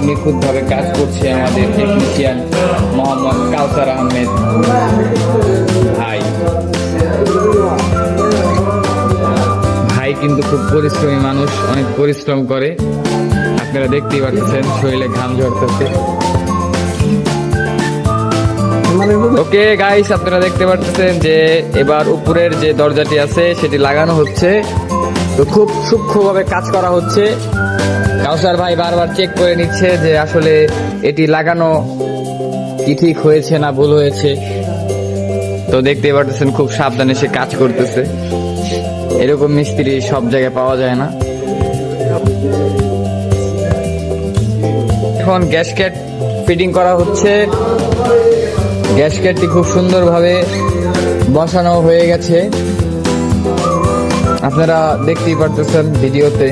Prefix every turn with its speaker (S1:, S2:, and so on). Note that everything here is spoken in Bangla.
S1: নিখুঁতভাবে কাজ করছে আমাদের টেকনিশিয়ান মোহাম্মদ কাউসার আহমেদ ভাই। ভাই কিন্তু খুব পরিশ্রমী মানুষ, অনেক পরিশ্রম করে, আপনারা দেখতেই পাচ্ছেন শরীরে ঘাম ঝরতেছে। ওকে গাইস, আপনারা দেখতে পাচ্ছেন যে এবার উপরের যে দরজাটি আছে সেটি লাগানো হচ্ছে। তো খুব সূক্ষ্মভাবে কাজ করা হচ্ছে। কাউসার ভাই বারবার চেক করে নিচ্ছে যে আসলে এটি লাগানো কি ঠিক হয়েছে না ভুল হয়েছে। তো দেখতে পাচ্ছেন খুব সাবধানে সে কাজ করতেছে। এরকম মিস্ত্রি সব জায়গায় পাওয়া যায় না। এখন গ্যাসকেট ফিটিং করা হচ্ছে। গ্যাসকেটটি খুব সুন্দরভাবে বসানো হয়ে গেছে, আপনারা দেখতেই পারতেছেন ভিডিওতে।